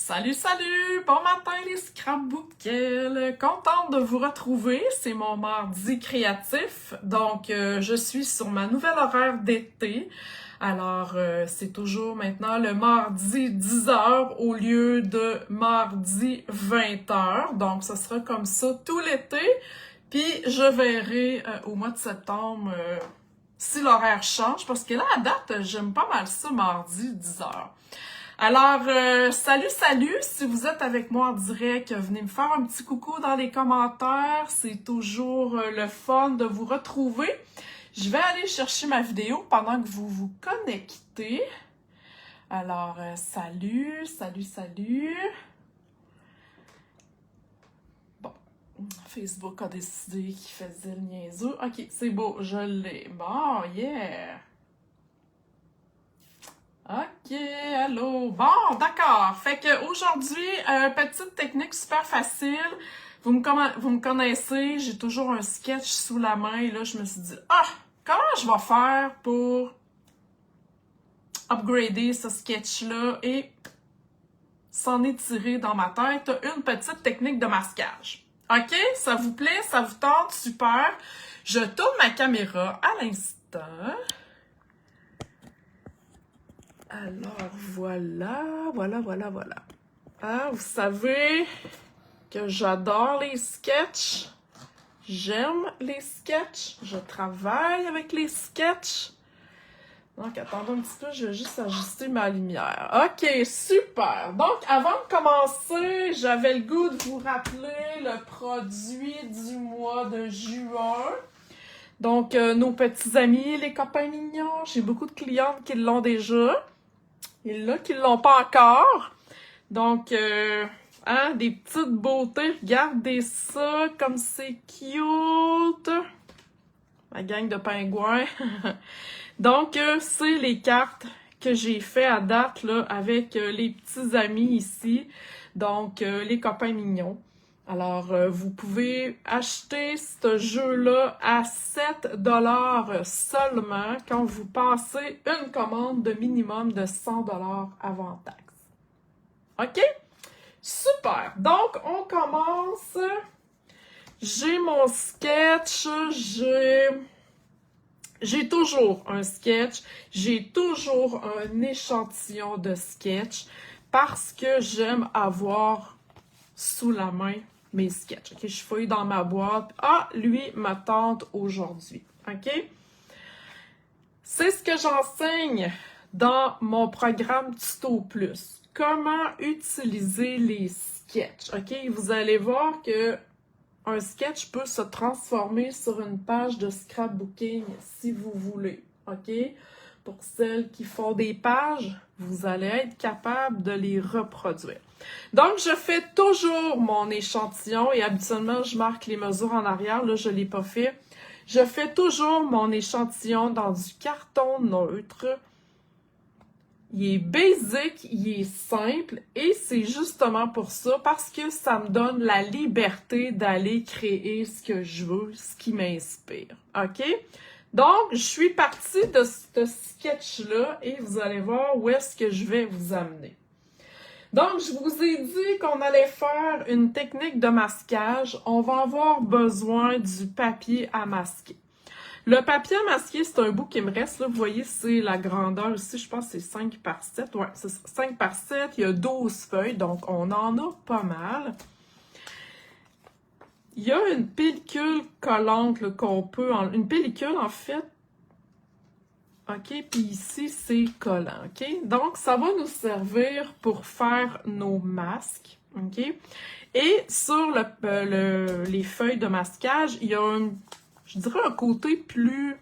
Salut, salut! Bon matin les scrapbookels! Contente de vous retrouver, c'est mon mardi créatif, donc je suis sur ma nouvelle horaire d'été. Alors, c'est toujours maintenant le mardi 10h au lieu de mardi 20h, donc ce sera comme ça tout l'été. Puis je verrai au mois de septembre si l'horaire change, parce que là, à date, j'aime pas mal ça, mardi 10h. Alors, salut, si vous êtes avec moi en direct, venez me faire un petit coucou dans les commentaires, c'est toujours le fun de vous retrouver. Je vais aller chercher ma vidéo pendant que vous vous connectez. Alors, salut. Bon, Facebook a décidé qu'il faisait le niaiseux. Ok, c'est beau, je l'ai. Bon, yeah! Ok, allô. Bon, d'accord. Fait que aujourd'hui, petite technique super facile. Vous me connaissez, j'ai toujours un sketch sous la main et là, je me suis dit, comment je vais faire pour upgrader ce sketch-là et s'en est tiré dans ma tête une petite technique de masquage. Ok? Ça vous plaît? Ça vous tente? Super. Je tourne ma caméra à l'instant. Alors, voilà. Ah, vous savez que j'adore les sketchs. J'aime les sketchs. Je travaille avec les sketchs. Donc, attendez un petit peu, je vais juste ajuster ma lumière. OK, super. Donc, avant de commencer, j'avais le goût de vous rappeler le produit du mois de juin. Donc, nos petits amis, les copains mignons. J'ai beaucoup de clientes qui l'ont déjà. Et là, qui l'ont pas encore. Donc, des petites beautés. Regardez ça, comme c'est cute. Ma gang de pingouins. Donc, c'est les cartes que j'ai fait à date, là, avec les petits amis ici. Donc, les copains mignons. Alors, vous pouvez acheter ce jeu-là à 7$ seulement quand vous passez une commande de minimum de 100$ avant taxe. OK? Super! Donc, on commence. J'ai mon sketch, j'ai toujours un sketch, j'ai toujours un échantillon de sketch parce que j'aime avoir sous la main mes sketchs. OK, je fouille dans ma boîte. Ah, lui me tente aujourd'hui. OK? C'est ce que j'enseigne dans mon programme Tuto Plus. Comment utiliser les sketchs. OK? Vous allez voir que un sketch peut se transformer sur une page de scrapbooking si vous voulez. OK? Pour celles qui font des pages, vous allez être capable de les reproduire. Donc, je fais toujours mon échantillon et habituellement, je marque les mesures en arrière. Là, je ne l'ai pas fait. Je fais toujours mon échantillon dans du carton neutre. Il est basic, il est simple et c'est justement pour ça, parce que ça me donne la liberté d'aller créer ce que je veux, ce qui m'inspire. OK? Donc, je suis partie de ce sketch-là et vous allez voir où est-ce que je vais vous amener. Donc, je vous ai dit qu'on allait faire une technique de masquage. On va avoir besoin du papier à masquer. Le papier à masquer, c'est un bout qui me reste. Là, vous voyez, c'est la grandeur ici. Je pense que c'est 5x7. Ouais, c'est 5x7. Il y a 12 feuilles, donc on en a pas mal. Il y a une pellicule collante qu'on peut... Une pellicule, en fait. OK, puis ici, c'est collant. OK? Donc, ça va nous servir pour faire nos masques. OK? Et sur les feuilles de masquage, il y a je dirais un côté plus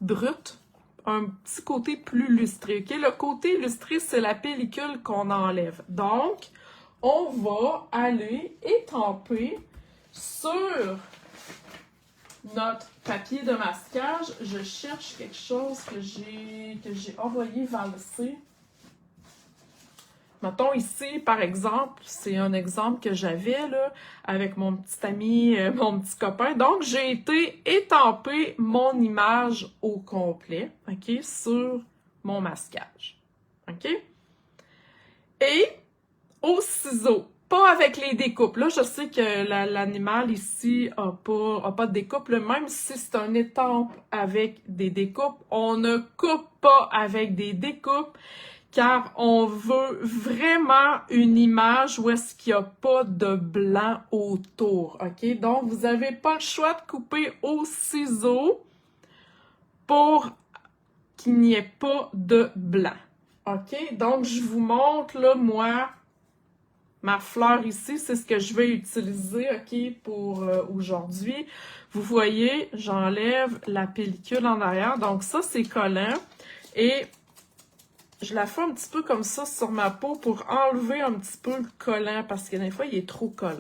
brut, un petit côté plus lustré. OK? Le côté lustré, c'est la pellicule qu'on enlève. Donc, on va aller étamper sur notre papier de masquage. Je cherche quelque chose que j'ai envoyé valser. Mettons ici, par exemple, c'est un exemple que j'avais là avec mon petit ami, mon petit copain. Donc, j'ai été étamper mon image au complet, OK, sur mon masquage. OK? Et au ciseau. Pas avec les découpes. Là, je sais que l'animal ici a pas de découpe. Là, même si c'est un étampe avec des découpes, on ne coupe pas avec des découpes car on veut vraiment une image où est-ce qu'il n'y a pas de blanc autour. OK? Donc, vous n'avez pas le choix de couper au ciseau pour qu'il n'y ait pas de blanc. OK? Donc, je vous montre, là, moi, ma fleur ici, c'est ce que je vais utiliser, OK, pour aujourd'hui. Vous voyez, j'enlève la pellicule en arrière. Donc, ça, c'est collant. Et je la fais un petit peu comme ça sur ma peau pour enlever un petit peu le collant parce que des fois, il est trop collant.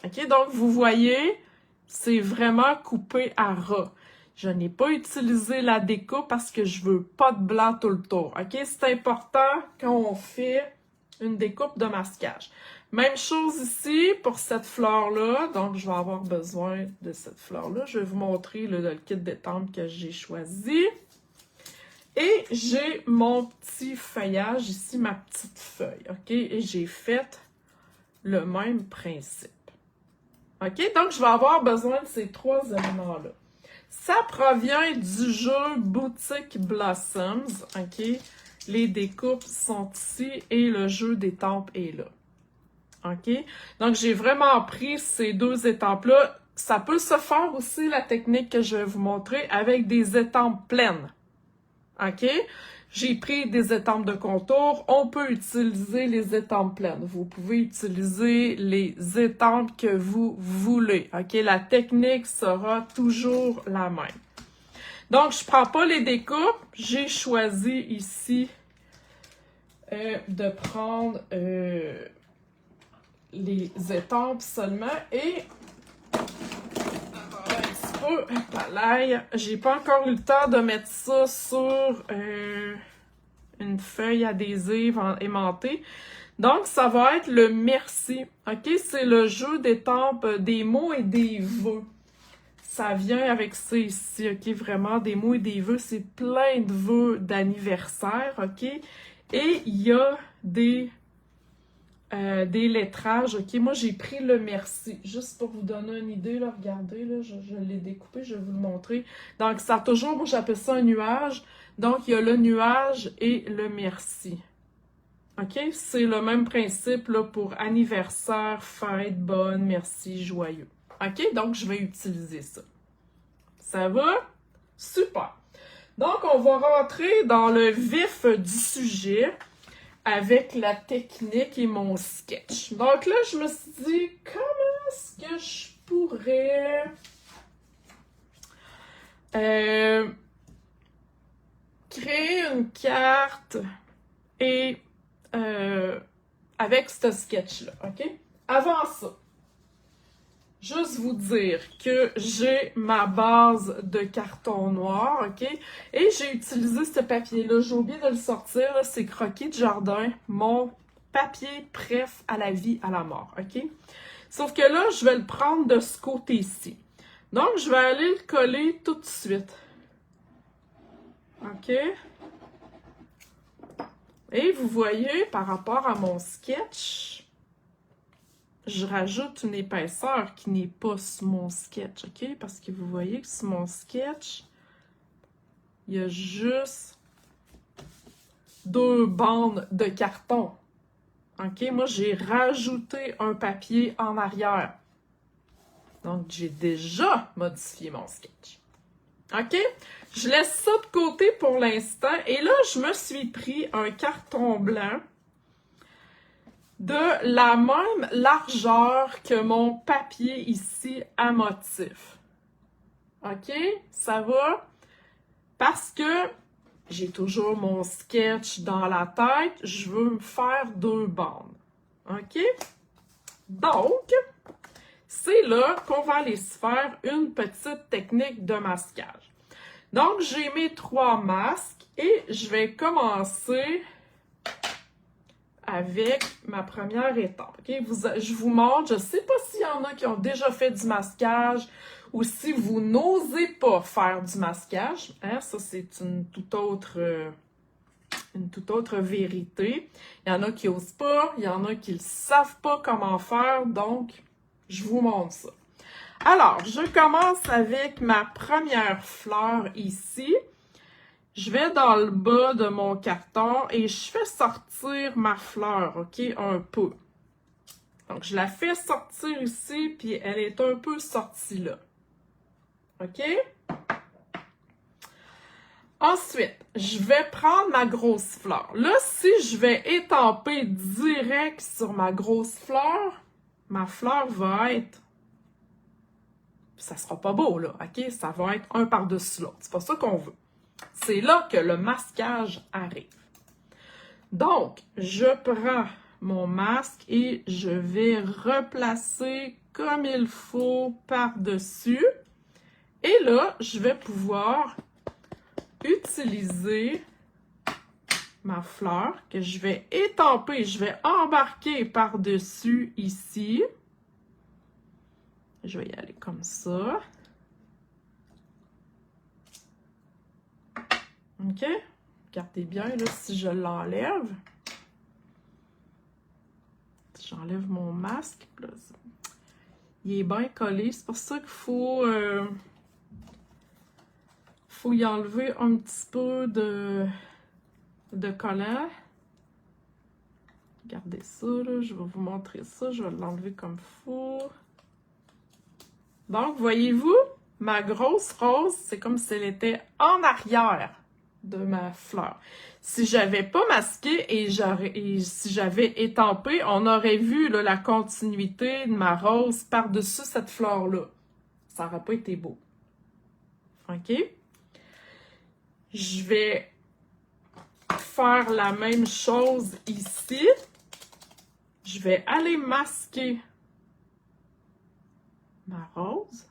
OK? Donc, vous voyez, c'est vraiment coupé à ras. Je n'ai pas utilisé la découpe parce que je veux pas de blanc tout le tour. OK? C'est important quand on fait une découpe de masquage. Même chose ici pour cette fleur-là. Donc, je vais avoir besoin de cette fleur-là. Je vais vous montrer le kit d'étampe que j'ai choisi. Et j'ai mon petit feuillage ici, ma petite feuille. OK? Et j'ai fait le même principe. OK? Donc, je vais avoir besoin de ces trois éléments-là. Ça provient du jeu Boutique Blossoms. OK? Les découpes sont ici et le jeu d'étampes est là. OK? Donc, j'ai vraiment pris ces deux étampes-là. Ça peut se faire aussi, la technique que je vais vous montrer, avec des étampes pleines. OK? J'ai pris des étampes de contour. On peut utiliser les étampes pleines. Vous pouvez utiliser les étampes que vous voulez. OK? La technique sera toujours la même. Donc, je prends pas les découpes. J'ai choisi ici de prendre les étampes seulement et un petit peu à l'ail. J'ai pas encore eu le temps de mettre ça sur une feuille adhésive aimantée. Donc, ça va être le merci. OK? C'est le jeu d'étampes des mots et des vœux. Ça vient avec ça ici, OK? Vraiment, des mots et des vœux. C'est plein de vœux d'anniversaire, OK? Et il y a des lettrages, OK? Moi, j'ai pris le merci. Juste pour vous donner une idée, là, regardez, là, je l'ai découpé, je vais vous le montrer. Donc, ça a toujours, moi, j'appelle ça un nuage. Donc, il y a le nuage et le merci. OK? C'est le même principe, là, pour anniversaire, fête, bonne, merci, joyeux. OK? Donc, je vais utiliser ça. Ça va? Super! Donc, on va rentrer dans le vif du sujet avec la technique et mon sketch. Donc là, je me suis dit, comment est-ce que je pourrais créer une carte et avec ce sketch-là, OK? Avant ça, juste vous dire que j'ai ma base de carton noir, OK? Et j'ai utilisé ce papier-là. J'ai oublié de le sortir, c'est Croquis de jardin, mon papier préf à la vie, à la mort, OK? Sauf que là, je vais le prendre de ce côté-ci. Donc, je vais aller le coller tout de suite. OK? Et vous voyez, par rapport à mon sketch, je rajoute une épaisseur qui n'est pas sur mon sketch, OK? Parce que vous voyez que sur mon sketch, il y a juste 2 bandes de carton. OK? Moi, j'ai rajouté un papier en arrière. Donc, j'ai déjà modifié mon sketch. OK? Je laisse ça de côté pour l'instant. Et là, je me suis pris un carton blanc de la même largeur que mon papier ici à motif. OK? Ça va? Parce que j'ai toujours mon sketch dans la tête, je veux me faire 2 bandes. OK? Donc, c'est là qu'on va aller se faire une petite technique de masquage. Donc, j'ai mes 3 masques et je vais commencer avec ma première étape. Okay? Je vous montre, je ne sais pas s'il y en a qui ont déjà fait du masquage ou si vous n'osez pas faire du masquage. Hein? Ça, c'est une toute autre une toute autre vérité. Il y en a qui osent pas, il y en a qui ne savent pas comment faire, donc je vous montre ça. Alors, je commence avec ma première fleur ici. Je vais dans le bas de mon carton et je fais sortir ma fleur, OK, un peu. Donc, je la fais sortir ici, puis elle est un peu sortie là. OK? Ensuite, je vais prendre ma grosse fleur. Là, si je vais étamper direct sur ma grosse fleur, ma fleur va être... Ça sera pas beau, là, OK? Ça va être un par-dessus l'autre. C'est pas ça qu'on veut. C'est là que le masquage arrive. Donc, je prends mon masque et je vais replacer comme il faut par-dessus. Et là, je vais pouvoir utiliser ma fleur que je vais étamper. Je vais embarquer par-dessus ici. Je vais y aller comme ça. OK? Regardez bien, là, si je l'enlève. J'enlève mon masque. Là, il est bien collé. C'est pour ça qu'il faut y enlever un petit peu de collant. Regardez ça, là. Je vais vous montrer ça. Je vais l'enlever comme il faut. Donc, voyez-vous, ma grosse rose, c'est comme si elle était en arrière de ma fleur. Si j'avais pas masqué et si j'avais étampé, on aurait vu là, la continuité de ma rose par-dessus cette fleur-là. Ça n'aurait pas été beau. OK? Je vais faire la même chose ici. Je vais aller masquer ma rose.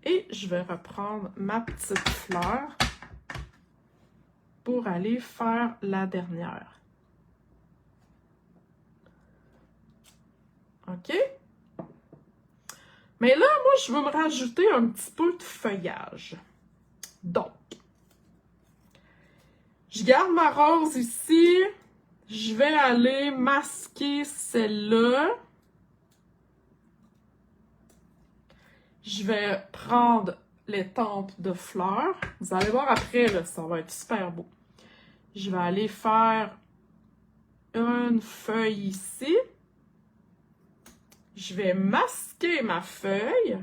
Et je vais reprendre ma petite fleur pour aller faire la dernière. OK? Mais là, moi, je veux me rajouter un petit peu de feuillage. Donc, je garde ma rose ici. Je vais aller masquer celle-là. Je vais prendre l'étampe de fleurs. Vous allez voir après, là, ça va être super beau. Je vais aller faire une feuille ici. Je vais masquer ma feuille.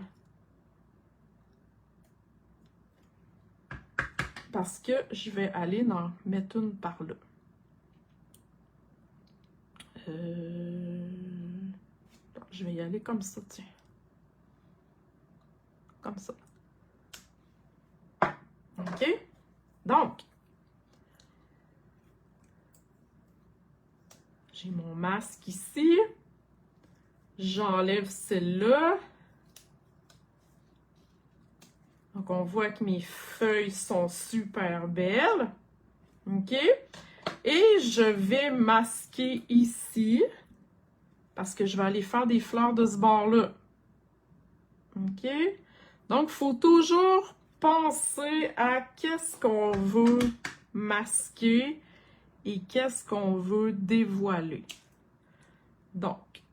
Parce que je vais aller en mettre une par là. Je vais y aller comme ça, tiens. Comme ça. OK? Donc, j'ai mon masque ici. J'enlève celle-là. Donc, on voit que mes feuilles sont super belles. OK? Et je vais masquer ici. Parce que je vais aller faire des fleurs de ce bord-là. OK? Donc, il faut toujours penser à qu'est-ce qu'on veut masquer et qu'est-ce qu'on veut dévoiler. Donc,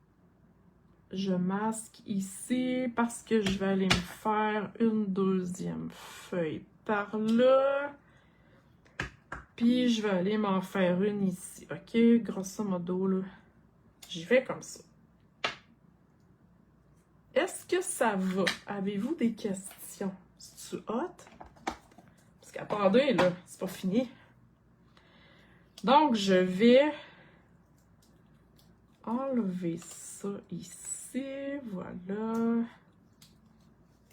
je masque ici parce que je vais aller me faire une deuxième feuille par là. Puis, je vais aller m'en faire une ici. OK? Grosso modo, là, j'y vais comme ça. Est-ce que ça va? Avez-vous des questions? C'est-tu hot? Parce qu'attendez, là, c'est pas fini. Donc, je vais enlever ça ici. Voilà.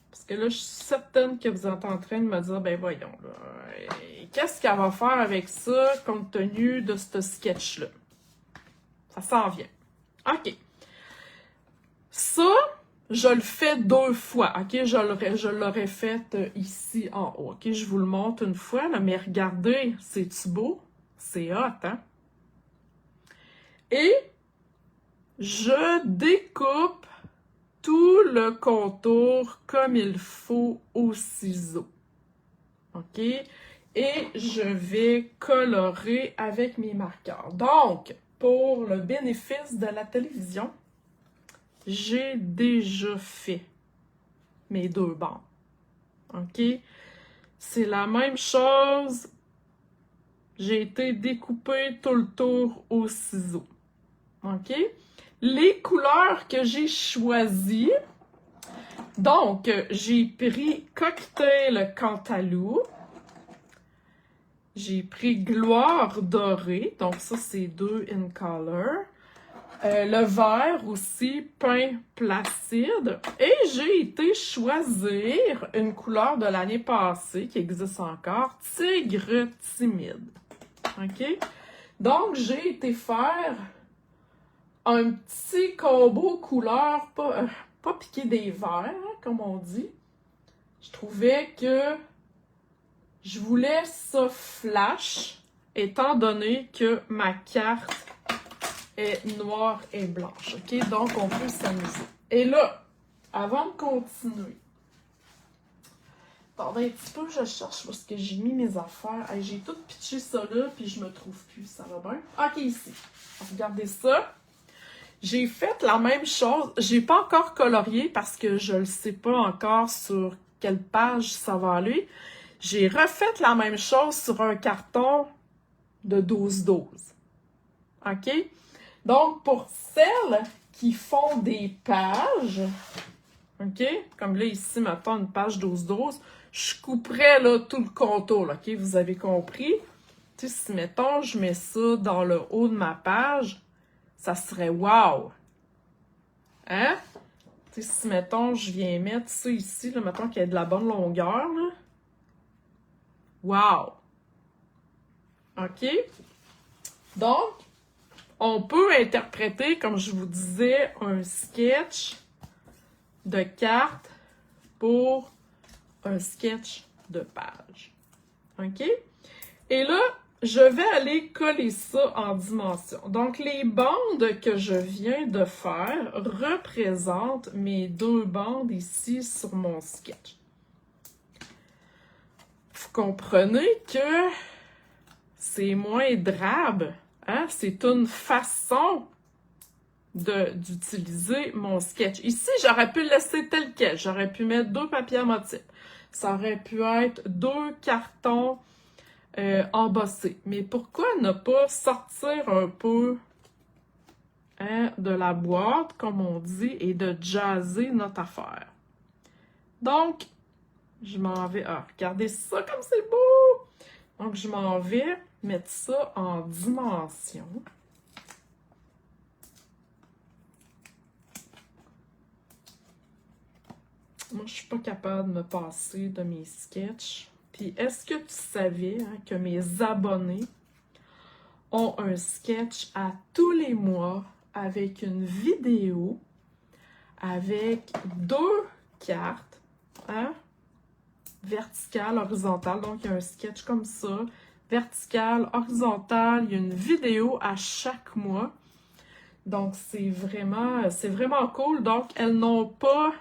Parce que là, je suis certaine que vous êtes en train de me dire, ben voyons, là, qu'est-ce qu'elle va faire avec ça compte tenu de ce sketch-là? Ça s'en vient. OK. Ça... je le fais 2 fois, OK? Je l'aurais fait ici en haut, OK? Je vous le montre une fois, là, mais regardez, c'est-tu beau? C'est hot, hein? Et je découpe tout le contour comme il faut au ciseau, OK? et je vais colorer avec mes marqueurs. Donc, pour le bénéfice de la télévision, j'ai déjà fait mes 2 bandes. OK? C'est la même chose. J'ai été découpée tout le tour au ciseau. OK? Les couleurs que j'ai choisies, donc, j'ai pris Cocktail Cantalou. J'ai pris Gloire Dorée. Donc, ça, c'est 2 in color. Le vert aussi, Pain Placide. Et j'ai été choisir une couleur de l'année passée, qui existe encore, Tigre Timide. OK? Donc, j'ai été faire un petit combo couleur, pas piqué des verts, hein, comme on dit. Je trouvais que je voulais ça flash, étant donné que ma carte est noire et blanche. OK? Donc, on peut s'amuser. Et là, avant de continuer, attendez un petit peu, je cherche parce que j'ai mis mes affaires. Hey, j'ai tout pitché ça là, puis je me trouve plus. Ça va bien? OK, ici. Regardez ça. J'ai fait la même chose. J'ai pas encore colorié parce que je ne sais pas encore sur quelle page ça va aller. J'ai refait la même chose sur un carton de 12-12. OK? Donc, pour celles qui font des pages, OK? Comme là, ici, mettons une page 12-12, je couperais là, tout le contour, là, OK? Vous avez compris? Tu sais, si, mettons, je mets ça dans le haut de ma page, ça serait wow! Hein? Tu sais, si, mettons, je viens mettre ça ici, là, mettons qu'il y a de la bonne longueur, là. Wow! OK? Donc, on peut interpréter, comme je vous disais, un sketch de carte pour un sketch de page. OK? Et là, je vais aller coller ça en dimension. Donc, les bandes que je viens de faire représentent mes 2 bandes ici sur mon sketch. Vous comprenez que c'est moins drabe, hein? C'est une façon d'utiliser mon sketch. Ici, j'aurais pu le laisser tel quel. J'aurais pu mettre 2 papiers à motif. Ça aurait pu être 2 cartons embossés. Mais pourquoi ne pas sortir un peu de la boîte, comme on dit, et de jazzer notre affaire? Donc, je m'en vais... Ah, regardez ça comme c'est beau! Donc, je m'en vais mettre ça en dimension. Moi, je suis pas capable de me passer de mes sketchs. Puis, est-ce que tu savais que mes abonnés ont un sketch à tous les mois avec une vidéo, avec 2 cartes, hein? Verticale, horizontale. Donc, il y a un sketch comme ça. Verticale, horizontale. Il y a une vidéo à chaque mois. Donc, c'est vraiment cool. Donc, elles n'ont pas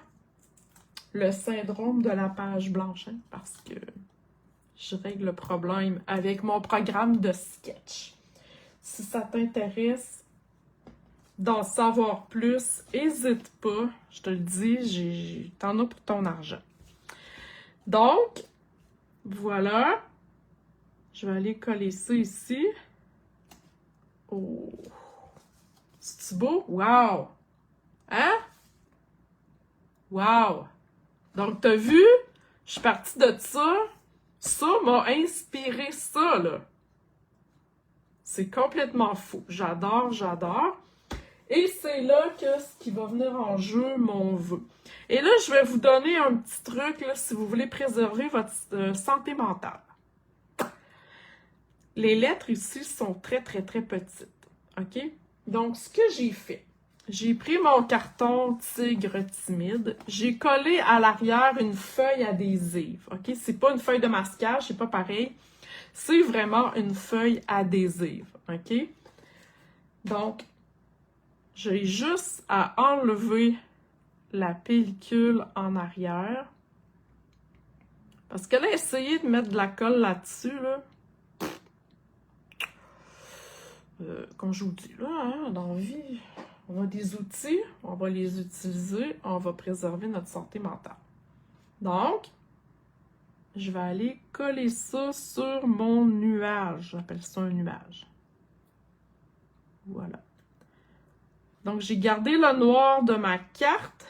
le syndrome de la page blanche, hein, parce que je règle le problème avec mon programme de sketch. Si ça t'intéresse d'en savoir plus, n'hésite pas. Je te le dis, t'en as pour ton argent. Donc, voilà. Je vais aller coller ça ici. Oh! C'est-tu beau? Wow! Hein? Wow! Donc, t'as vu? Je suis partie de ça. Ça m'a inspiré ça, là. C'est complètement fou. J'adore, j'adore. Et c'est là que ce qui va venir en jeu, mon vœu. Et là, je vais vous donner un petit truc, là, si vous voulez préserver votre santé mentale. Les lettres ici sont très, très, très petites. OK? Donc, ce que j'ai fait, j'ai pris mon carton Tigre Timide, j'ai collé à l'arrière une feuille adhésive. OK? C'est pas une feuille de masquage, c'est pas pareil. C'est vraiment une feuille adhésive. OK? Donc, j'ai juste à enlever la pellicule en arrière. Parce que là, essayer de mettre de la colle là-dessus, là, comme je vous dis, là, hein, dans la vie, on a des outils, on va les utiliser, on va préserver notre santé mentale. Donc, je vais aller coller ça sur mon nuage. J'appelle ça un nuage. Voilà. Donc, j'ai gardé le noir de ma carte.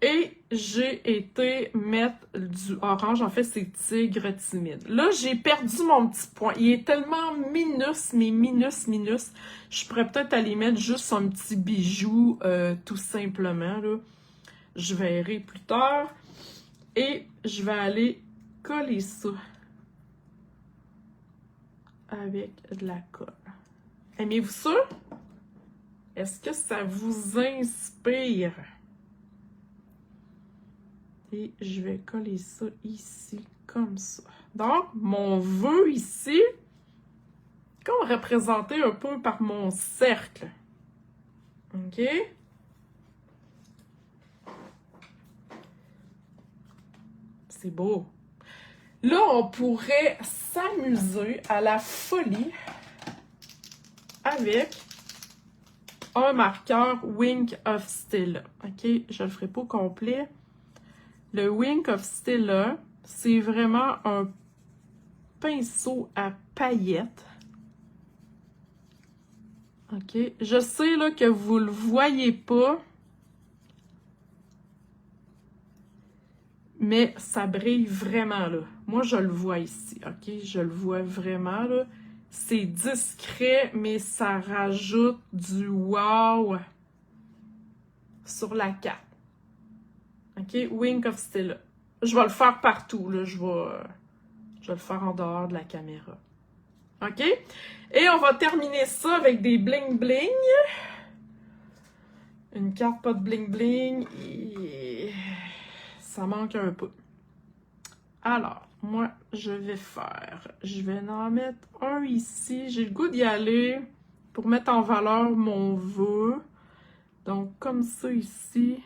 Et j'ai été mettre du orange. En fait, c'est tigre timide. Là, j'ai perdu mon petit point. Il est tellement minus, mais minus. Je pourrais peut-être aller mettre juste un petit bijou, tout simplement, là. Je verrai plus tard. Et je vais aller coller ça avec de la colle. Aimez-vous ça? Est-ce que ça vous inspire? Et je vais coller ça ici, comme ça. Donc, mon vœu ici, comme représenté un peu par mon cercle. OK? C'est beau. Là, on pourrait s'amuser à la folie avec un marqueur Wink of Stella. OK? Je le ferai pas au complet. Le Wink of Stella, c'est vraiment un pinceau à paillettes. OK? Je sais là, que vous le voyez pas, mais ça brille vraiment, là. Moi, je le vois ici, OK? Je le vois vraiment, là. C'est discret, mais ça rajoute du wow sur la carte. OK? Wink of Stella. Je vais le faire partout, là. Je vais le faire en dehors de la caméra. OK? Et on va terminer ça avec des bling-bling. Une carte pas de bling-bling. Et ça manque un peu. Alors, moi, je vais en mettre un ici. J'ai le goût d'y aller pour mettre en valeur mon vœu. Donc, comme ça ici.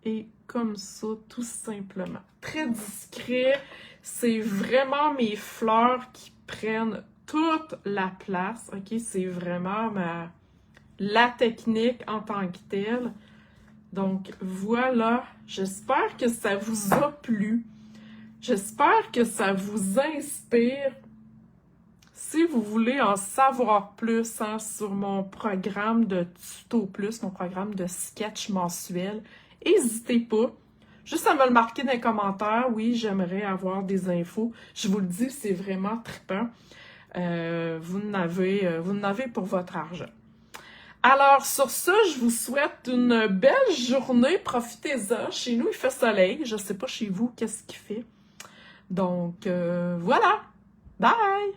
Et comme ça, tout simplement. Très discret. C'est vraiment mes fleurs qui prennent toute la place. OK? C'est vraiment la technique en tant que telle. Donc, voilà. J'espère que ça vous a plu. J'espère que ça vous inspire. Si vous voulez en savoir plus sur mon programme de Tuto Plus, mon programme de sketch mensuel, n'hésitez pas. Juste à me le marquer dans les commentaires. Oui, j'aimerais avoir des infos. Je vous le dis, c'est vraiment trippant. Vous en avez pour votre argent. Alors, sur ça, je vous souhaite une belle journée. Profitez-en. Chez nous, il fait soleil. Je ne sais pas chez vous, qu'est-ce qu'il fait. Donc, voilà. Bye!